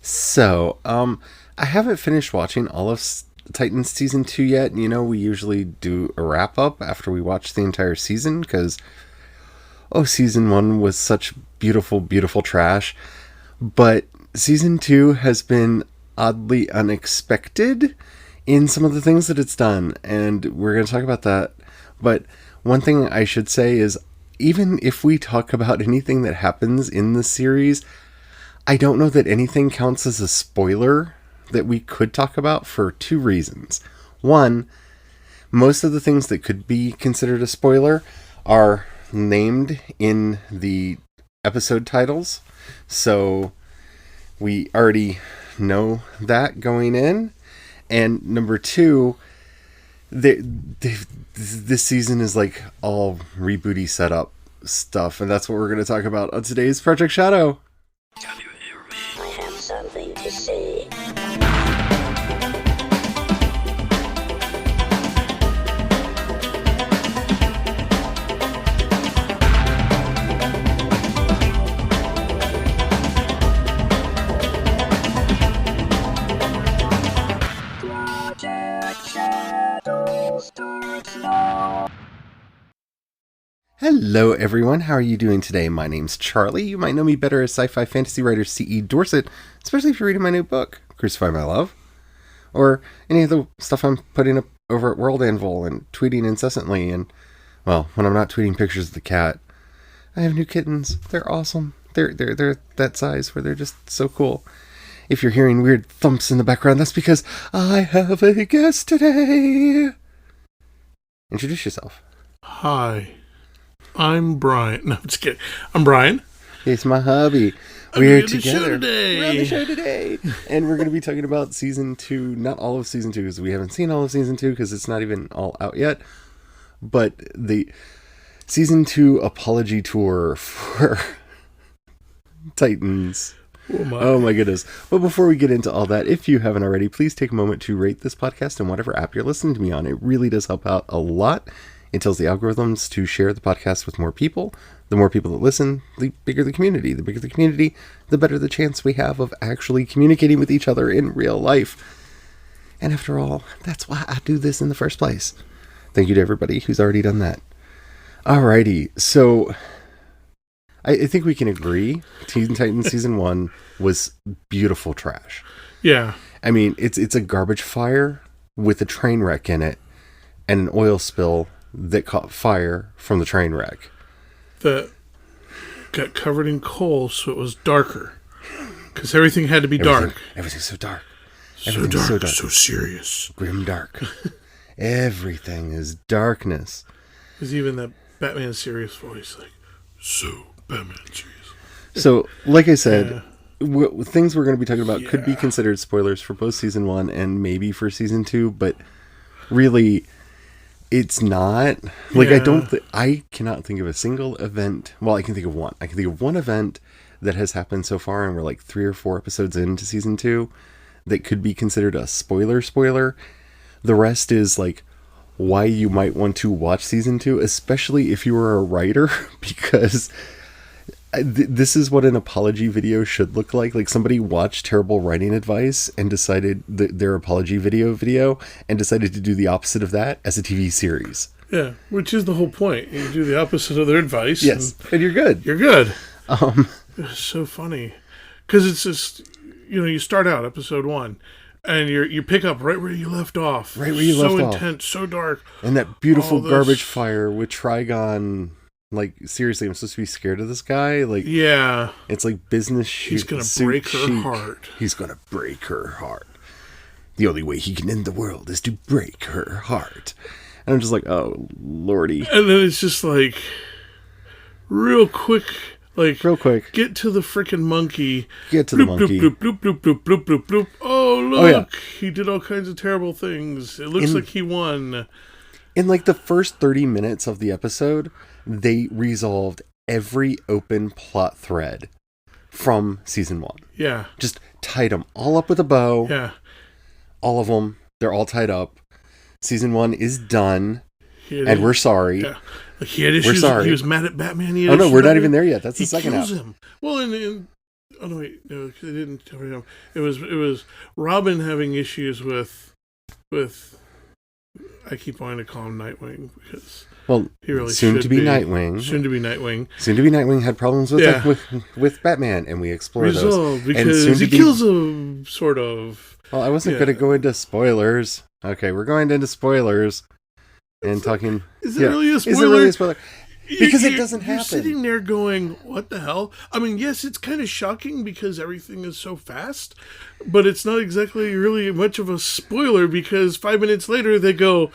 I haven't finished watching all of Titans season 2 yet. You know, we usually do a wrap up after we watch the entire season because, season 1 was such beautiful, beautiful trash. But season 2 has been oddly unexpected in some of the things that it's done, and we're going to talk about that. But one thing I should say is, even if we talk about anything that happens in the series, I don't know that anything counts as a spoiler that we could talk about for two reasons. One, most of the things that could be considered a spoiler are named in the episode titles, so we already know that going in. And number two, this season is like all rebooty setup stuff, and that's what we're going to talk about on today's Project Shadow. I have something to say. Project Shadow starts now. Hello everyone, how are you doing today? My name's Charlie. You might know me better as sci-fi fantasy writer C.E. Dorset, especially if you're reading my new book, Crucify My Love, or any of the stuff I'm putting up over at World Anvil and tweeting incessantly. And, well, when I'm not tweeting pictures of the cat, I have new kittens. They're awesome. They're that size where they're just so cool. If you're hearing weird thumps in the background, that's because I have a guest today. Introduce yourself. Hi, I'm Brian. No, I'm just kidding. I'm Brian. It's my hobby. I'm We're on the together. show today. We're on the show today. And we're going to be talking about season 2, not all of season 2, because we haven't seen all of season 2, because it's not even all out yet. But the season 2 apology tour for Titans. Oh my goodness. But before we get into all that, if you haven't already, please take a moment to rate this podcast in whatever app you're listening to me on. It really does help out a lot. It tells the algorithms to share the podcast with more people. The more people that listen, the bigger the community. The bigger the community, the better the chance we have of actually communicating with each other in real life. And after all, that's why I do this in the first place. Thank you to everybody who's already done that. Alrighty, so I think we can agree Teen Titans Season 1 was beautiful trash. Yeah. I mean, it's a garbage fire with a train wreck in it and an oil spill that caught fire from the train wreck. That got covered in coal, so it was darker. Because everything had to be dark. Everything's so dark. So dark, so serious. Grim dark. Everything is darkness. There's even that Batman serious voice, like, so Batman serious. So, like I said, things we're going to be talking about could be considered spoilers for both season 1 and maybe for season 2, but really, it's not. Like, I cannot think of a single event. Well, I can think of one. I can think of one event that has happened so far, and we're like 3 or 4 episodes into season 2, that could be considered a spoiler. The rest is like why you might want to watch season 2, especially if you are a writer, because this is what an apology video should look like. Like, somebody watched terrible writing advice and decided their apology video and decided to do the opposite of that as a TV series. Yeah, which is the whole point. You do the opposite of their advice. Yes, and you're good. You're good. It's so funny. Because it's just, you start out episode 1, and you pick up right where you left off. Right where you left off. So intense, so dark. And that beautiful garbage fire with Trigon. Like, seriously, I'm supposed to be scared of this guy? Like, yeah. It's like business shit. He's going to break her heart. He's going to break her heart. The only way he can end the world is to break her heart. And I'm just like, oh, lordy. And then it's just like, real quick, get to the freaking monkey. Get to the monkey. Bloop, bloop, bloop, bloop, bloop, bloop, bloop. Oh, look. He did all kinds of terrible things. It looks like he won. In like the first 30 minutes of the episode, they resolved every open plot thread from season 1. Yeah. Just tied them all up with a bow. Yeah. All of them. They're all tied up. Season 1 is done. And we're sorry. Yeah. Like, he had issues. We're sorry. He was mad at Batman. We're not even there yet. That's the second half. Him. Well, and Oh no, wait, no, 'cause they didn't. It was Robin having issues with. I keep wanting to call him Nightwing because Well, he really soon should to be Nightwing. Soon to be Nightwing. Soon to be Nightwing had problems with Yeah. with Batman, and we explore Resolved those. because soon he to be- kills him, sort of. Well, I wasn't Yeah. going to go into spoilers. Okay, we're going into spoilers and talking. Is it really a spoiler? Is it really a spoiler? Because You're- it doesn't You're happen. sitting there going, "What the hell?" I mean, yes, it's kind of shocking because everything is so fast, but it's not exactly really much of a spoiler because 5 minutes later they go,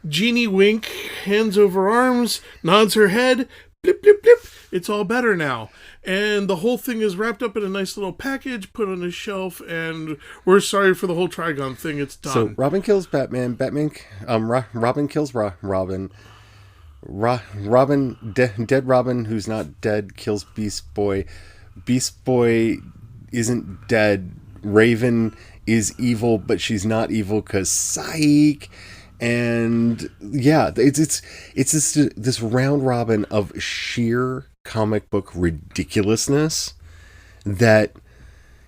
Jeannie wink, hands over arms, nods her head, blip blip blip. It's all better now, and the whole thing is wrapped up in a nice little package, put on a shelf, and we're sorry for the whole Trigon thing. It's done. So Robin kills Batman. Robin kills Robin. Dead Robin, who's not dead, kills Beast Boy. Beast Boy isn't dead. Raven is evil, but she's not evil because psych. And yeah, it's this round robin of sheer comic book ridiculousness that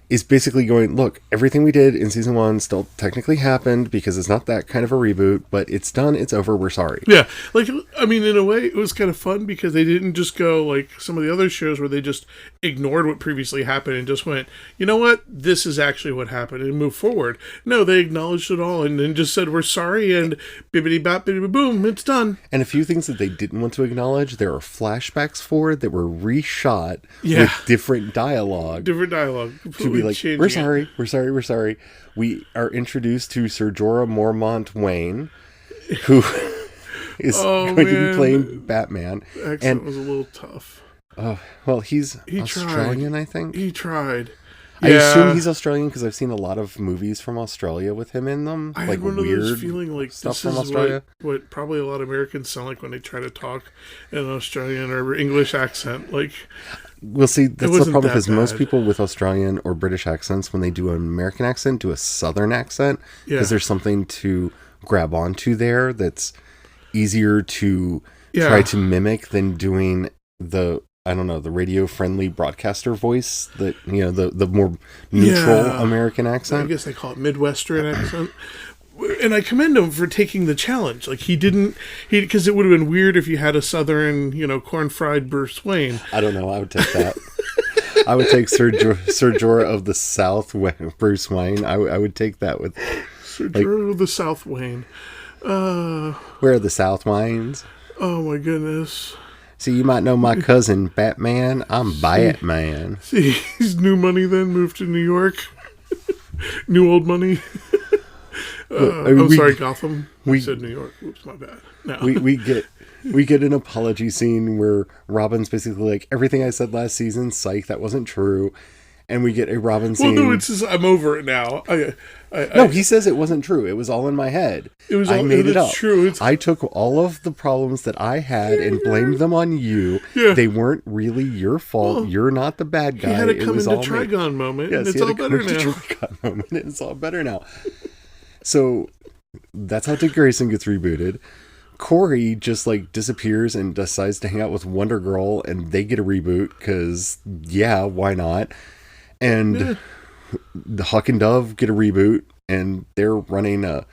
is basically going, look, everything we did in season 1 still technically happened because it's not that kind of a reboot, but it's done, it's over, we're sorry. Yeah, like, I mean, in a way, it was kind of fun because they didn't just go like some of the other shows where they just ignored what previously happened and just went, you know what, this is actually what happened and move forward. No, they acknowledged it all and then just said, we're sorry, and bibbity bop, bibbity boom, it's done. And a few things that they didn't want to acknowledge, there are flashbacks for that were reshot Yeah. with different dialogue. Different dialogue. To be like, changing we're it. sorry, we're sorry, we're sorry. We are introduced to Sir Jorah Mormont Wayne, who is going to man. be playing Batman. The accent And was a little tough. well, he's He Australian, tried. I think. He tried. I assume he's Australian because I've seen a lot of movies from Australia with him in them. I like had one of weird those feeling like stuff this from is Australia. what probably a lot of Americans sound like when they try to talk in an Australian or English accent. Like, We'll see. That's the wasn't problem that because most bad. people with Australian or British accents, when they do an American accent, do a Southern accent because Yeah. there's something to grab onto there that's easier to Yeah. try to mimic than doing the radio friendly broadcaster voice that the more neutral Yeah. American I accent. guess they call it Midwestern accent. And I commend him for taking the challenge. Like, because it would have been weird if you had a Southern, corn fried Bruce Wayne. I don't know. I would take that. I would take Sir Jorah of the South, Bruce Wayne. I would take that with. Sir Drew the South Wayne. Where are the South Waynes? Oh my goodness. See, you might know my cousin Batman. I'm Batman. See, he's new money then, moved to New York. New old money. I'm sorry, Gotham. We said New York. Oops, my bad. No. we get an apology scene where Robin's basically like, everything I said last season, psych, that wasn't true. And we get a Robin scene. Well, no, it's just, I'm over it now. No, he says it wasn't true. It was all in my head. I made it up. True. I took all of the problems that I had and blamed them on you. Yeah. They weren't really your fault. You're not the bad guy. He had a It come was into all me. Trigon moment, Yes, and it's he had all a better come into now. Trigon moment. It's all better now. So that's how Dick Grayson gets rebooted. Corey just like disappears and decides to hang out with Wonder Girl, and they get a reboot because why not? And the Huck and Dove get a reboot, and they're running a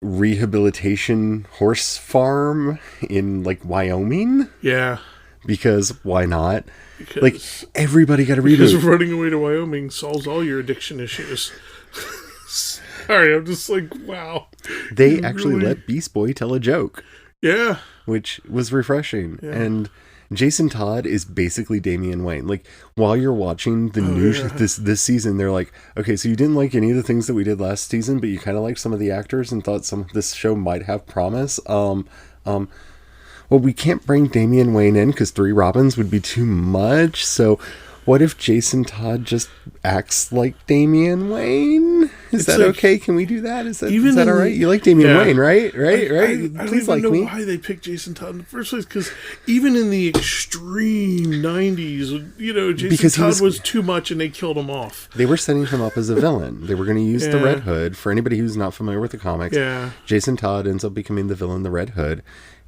rehabilitation horse farm in like Wyoming Yeah. because why not? Because, Like everybody got a because reboot. running away to Wyoming solves all your addiction issues. Sorry, I'm just like, wow. They actually really- let Beast Boy tell a joke, Yeah. which was refreshing. Yeah. And Jason Todd is basically Damian Wayne. Like while you're watching the this season, they're like, okay, so you didn't like any of the things that we did last season, but you kind of liked some of the actors and thought some of this show might have promise. Well, we can't bring Damian Wayne in because 3 Robins would be too much. So what if Jason Todd just acts like Damian Wayne? Is that like- okay? Can we do that? Is that Even all in- right? You like Damian Yeah. Wayne, right? Right? I Please don't even like know me. why they picked Jason Todd in the first place, because even in the extreme 90s, Jason Because he Todd was- was too much and they killed him off. They were setting him up as a villain. They were going to use the Yeah. Red Hood. For anybody who's not familiar with the comics, Yeah. Jason Todd ends up becoming the villain, the Red Hood.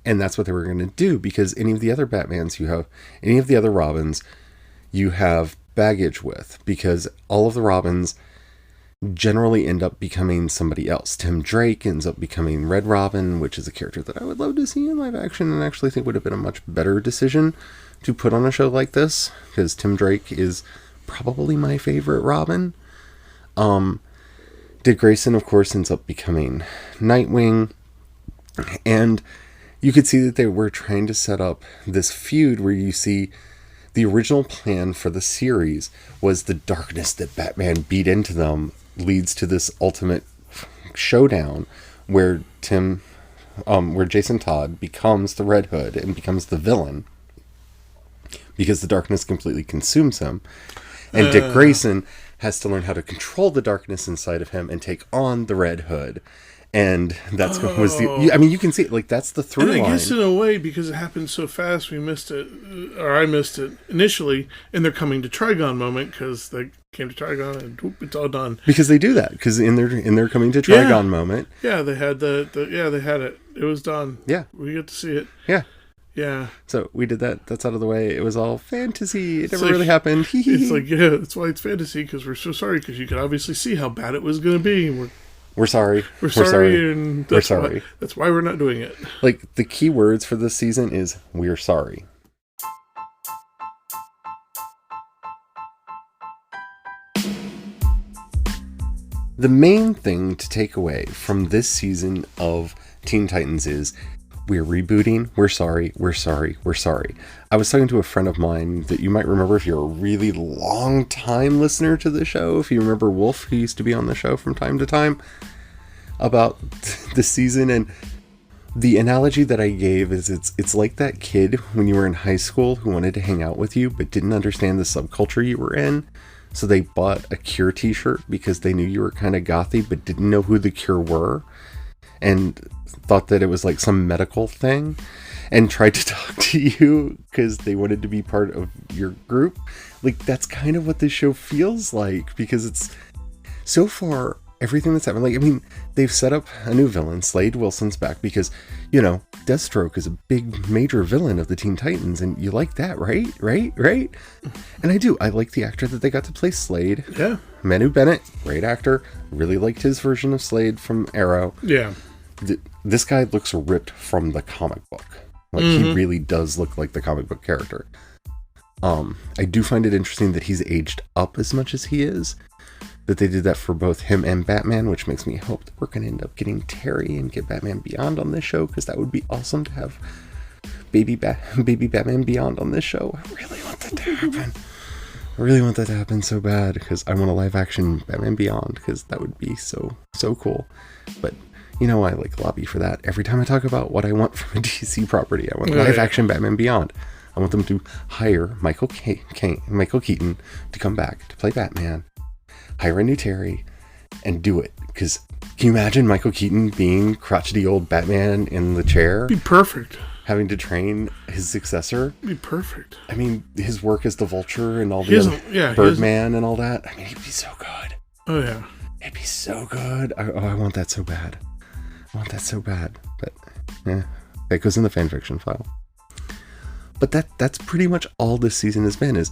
And that's what they were going to do, because any of the other Batmans you have, any of the other Robins, you have baggage with, because all of the Robins generally end up becoming somebody else. Tim Drake ends up becoming Red Robin, which is a character that I would love to see in live action and actually think would have been a much better decision to put on a show like this, because Tim Drake is probably my favorite Robin. Dick Grayson, of course, ends up becoming Nightwing, and you could see that they were trying to set up this feud where you see the original plan for the series was the darkness that Batman beat into them leads to this ultimate showdown where Jason Todd becomes the Red Hood and becomes the villain because the darkness completely consumes him. And Dick Grayson has to learn how to control the darkness inside of him and take on the Red Hood. And that's was the. I mean, you can see it, like that's the through line. And I guess in a way, because it happened so fast, we missed it, or I missed it initially in their coming to Trigon moment, because they came to Trigon and whoop, it's all done. Because they do that, because in their coming to Trigon moment, they had they had it. It was done. Yeah, we get to see it. Yeah. Yeah. So we did that. That's out of the way. It was all fantasy. It never really happened. It's like, yeah, that's why it's fantasy, because we're so sorry, because you could obviously see how bad it was going to be. We're sorry. We're sorry, and we're sorry. That's why we're not doing it. Like, the key words for this season is, we're sorry. The main thing to take away from this season of Teen Titans is, we're rebooting, we're sorry, we're sorry, we're sorry. I was talking to a friend of mine that you might remember if you're a really long time listener to the show, if you remember Wolf, who used to be on the show from time to time, about the season. And the analogy that I gave is it's like that kid when you were in high school who wanted to hang out with you but didn't understand the subculture you were in. So they bought a Cure t-shirt because they knew you were kind of gothy but didn't know who the Cure were, and thought that it was like some medical thing, and tried to talk to you because they wanted to be part of your group. Like, that's kind of what this show feels like, because it's so far everything that's happened. Like, I mean, they've set up a new villain. Slade Wilson's back because, you know, Deathstroke is a big major villain of the Teen Titans, and you like that, right? And I do. I like the actor that they got to play Slade. Yeah. Manu Bennett, great actor. Really liked his version of Slade from Arrow. Yeah. This guy looks ripped from the comic book. Like, he really does look like the comic book character. I do find it interesting that he's aged up as much as he is. That they did that for both him and Batman, which makes me hope that we're going to end up getting Terry and get Batman Beyond on this show, because that would be awesome to have baby Batman Beyond on this show. I really want that to happen. I really want that to happen so bad, because I want a live action Batman Beyond, because that would be so cool. But you know, I like lobby for that every time I talk about what I want from a DC property. I want live action Batman Beyond. I want them to hire Michael Keaton to come back to play Batman, hire a new Terry, and do it. Because can you imagine Michael Keaton being crotchety old Batman in the chair? Be perfect. Having to train his successor? Be perfect. I mean, his work as the Vulture and all the Birdman and all that. I mean, he'd be so good. Oh, yeah. It'd be so good. I want that so bad. I want that so bad. But, yeah, that goes in the fanfiction file. But that's pretty much all this season has been is,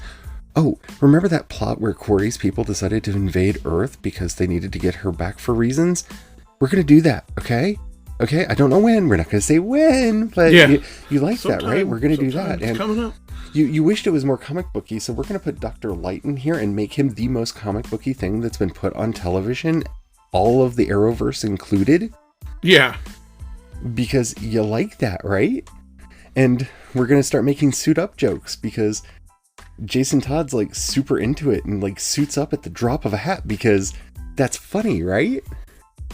oh, remember that plot where Corey's people decided to invade Earth because they needed to get her back for reasons? We're going to do that, okay? Okay, I don't know when. We're not going to say when, but you like that, right? We're going to do that. And coming up. You wished it was more comic booky, so we're going to put Dr. Light in here and make him the most comic booky thing that's been put on television, all of the Arrowverse included. Yeah. Because you like that, right? And we're going to start making suit up jokes because Jason Todd's like super into it and like suits up at the drop of a hat because that's funny, right?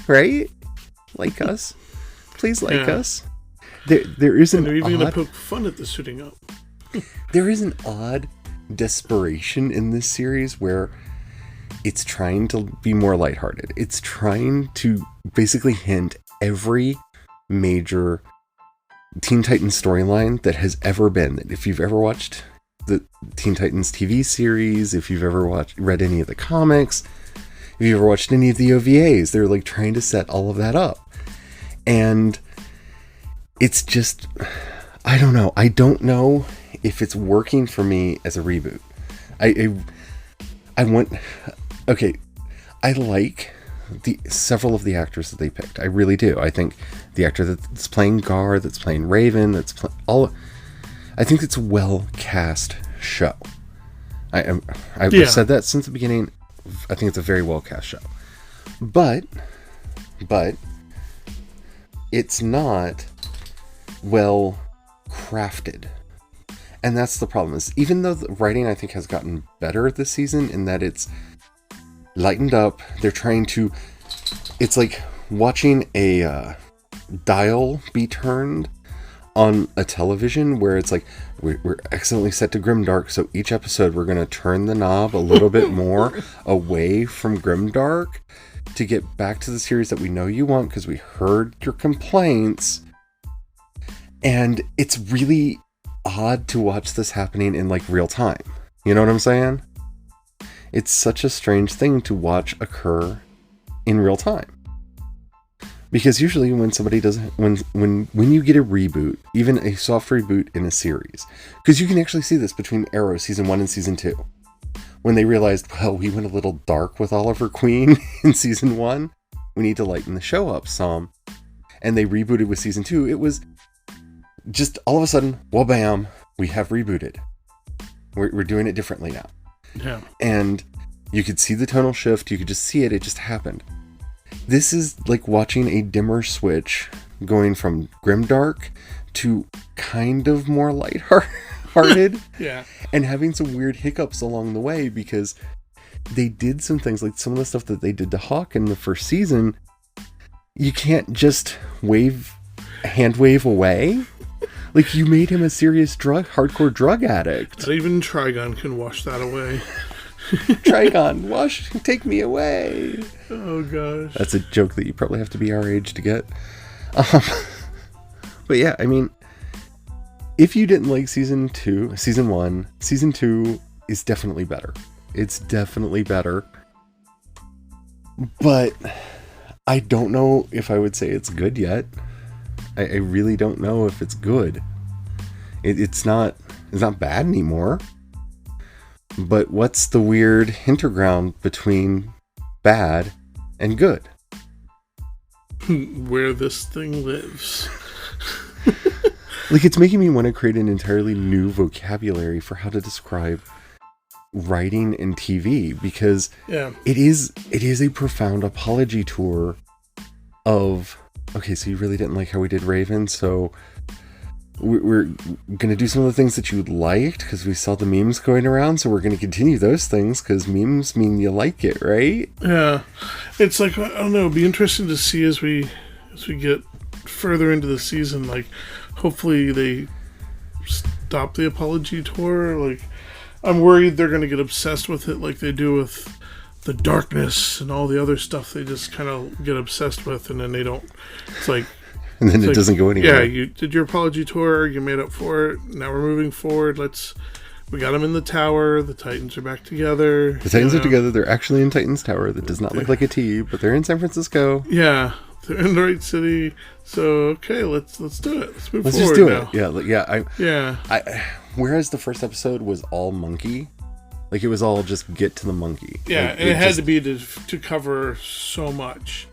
Right? Like us. Please like us. There is an and they're even going to poke fun at the suiting up. There is an odd desperation in this series where it's trying to be more lighthearted. It's trying to basically hint every major Teen Titans storyline that has ever been. If you've ever watched the Teen Titans TV series, if you've ever read any of the comics, if you've ever watched any of the OVAs, they're like trying to set all of that up. And it's just, I don't know. I don't know if it's working for me as a reboot. Okay, I like several of the actors that they picked. I really do. I think the actor that's playing Gar, that's playing Raven, I think it's a well cast show. I've said that since the beginning. I think it's a very well cast show, but it's not well crafted, and that's the problem. Is even though the writing I think has gotten better this season in that it's lightened up, they're trying to. It's like watching a dial be turned on a television where it's like we're accidentally set to grimdark, so each episode we're going to turn the knob a little bit more away from grimdark to get back to the series that we know you want because we heard your complaints. And it's really odd to watch this happening in like real time. You know what I'm saying? It's such a strange thing to watch occur in real time. Because usually when somebody doesn't, when you get a reboot, even a soft reboot in a series, because you can actually see this between Arrow season 1 and season 2, when they realized, well, we went a little dark with Oliver Queen in season 1, we need to lighten the show up some, and they rebooted with season 2. It was just all of a sudden, well, bam, we have rebooted. We're doing it differently now. Yeah. And you could see the tonal shift. You could just see it. It just happened. This is like watching a dimmer switch going from grimdark to kind of more lighthearted. Yeah. And having some weird hiccups along the way because they did some things like some of the stuff that they did to Hawk in the first season. You can't just hand wave away. Like, you made him a serious hardcore drug addict. Not even Trigon can wash that away. Trigon, take me away. Oh, gosh. That's a joke that you probably have to be our age to get. But yeah, I mean, if you didn't like season 1, season 2 is definitely better. It's definitely better. But I don't know if I would say it's good yet. I really don't know if it's good. It's not bad anymore. But what's the weird interground between bad and good? Where this thing lives. Like, it's making me want to create an entirely new vocabulary for how to describe writing and TV, because it is a profound apology tour of, okay, so you really didn't like how we did Raven, so we're going to do some of the things that you liked because we saw the memes going around, so we're going to continue those things because memes mean you like it, right? Yeah. It's like, I don't know, it'd be interesting to see as we get further into the season, like, hopefully they stop the apology tour. Like, I'm worried they're going to get obsessed with it like they do with the darkness and all the other stuff. They just kind of get obsessed with, and then they don't, it's like, and then it doesn't go anywhere. Yeah, you did your apology tour, you made up for it, now we're moving forward, we got them in the tower, the Titans are back together. The Titans are together, they're actually in Titan's Tower. That does not look like a T, but they're in San Francisco. Yeah, they're in the right city, so okay, let's do it. Let's move forward. Let's just do now. it. Yeah. Whereas the first episode was all monkey, like it was all just get to the monkey. Yeah, like, and it had to be to cover so much.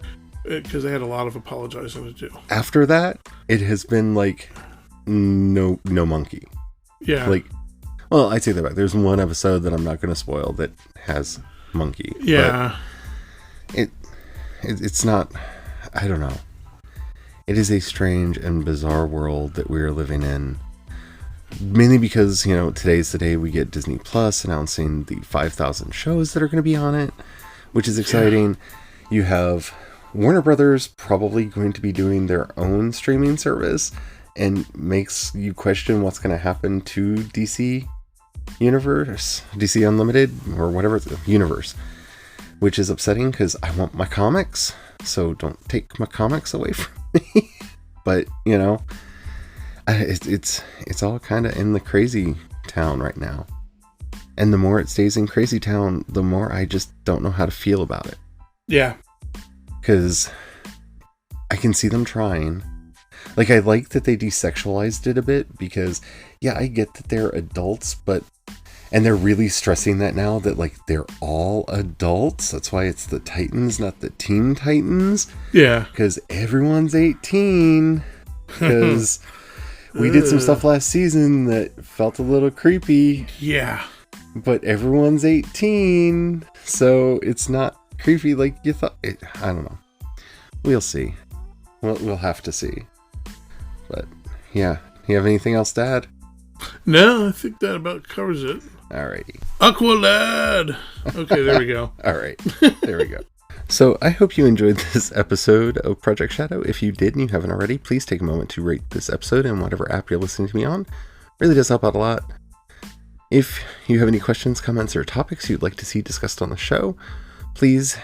Because they had a lot of apologizing to do. After that, it has been like no monkey. Yeah. Like, well, I take that back. There's one episode that I'm not going to spoil that has monkey. Yeah. But it's not. I don't know. It is a strange and bizarre world that we are living in. Mainly because, today's the day we get Disney Plus announcing the 5,000 shows that are going to be on it, which is exciting. Yeah. You have Warner Brothers probably going to be doing their own streaming service, and makes you question what's going to happen to DC Universe, DC Unlimited, or whatever universe, which is upsetting because I want my comics, so don't take my comics away from me. But it's all kind of in the crazy town right now, and the more it stays in crazy town, the more I just don't know how to feel about it. Yeah. Because I can see them trying. Like, I like that they desexualized it a bit because, yeah, I get that they're adults, but And they're really stressing that now, that like they're all adults. That's why it's the Titans, not the Teen Titans. Yeah. Because everyone's 18. Because we did some stuff last season that felt a little creepy. Yeah. But everyone's 18. So it's not creepy like you thought. I don't know. We'll see. We'll have to see. But yeah. You have anything else to add? No, I think that about covers it. Alrighty. Aqualad! Okay, there we go. Alright. There we go. So I hope you enjoyed this episode of Project Shadow. If you did and you haven't already, please take a moment to rate this episode in whatever app you're listening to me on. It really does help out a lot. If you have any questions, comments, or topics you'd like to see discussed on the show, please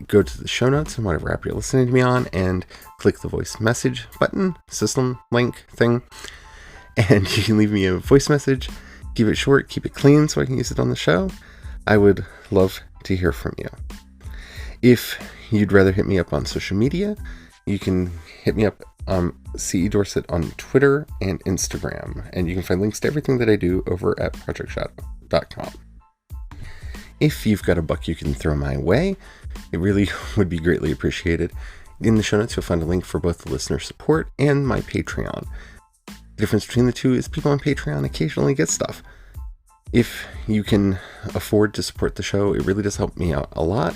go to the show notes in whatever app you're listening to me on and click the voice message button, system link thing, and you can leave me a voice message. Keep it short, keep it clean so I can use it on the show. I would love to hear from you. If you'd rather hit me up on social media, you can hit me up CE Dorset on Twitter and Instagram, and you can find links to everything that I do over at projectshadow.com. If you've got a buck you can throw my way, it really would be greatly appreciated. In the show notes, you'll find a link for both the listener support and my Patreon. The difference between the two is people on Patreon occasionally get stuff. If you can afford to support the show, it really does help me out a lot.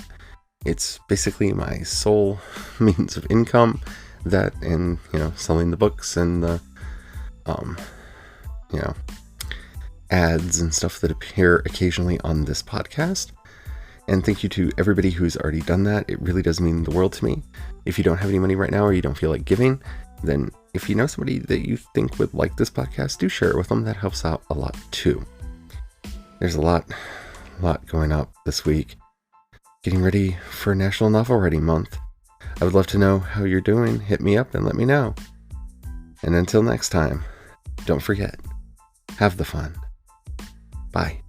It's basically my sole means of income, that and, selling the books and the, ads and stuff that appear occasionally on this podcast. And thank you to everybody who's already done that. It really does mean the world to me. If you don't have any money right now or you don't feel like giving, then if you know somebody that you think would like this podcast, do share it with them. That helps out a lot too. There's a lot going up this week. Getting ready for National Novel Writing Month. I would love to know how you're doing. Hit me up and let me know. And until next time, don't forget, have the fun. Bye.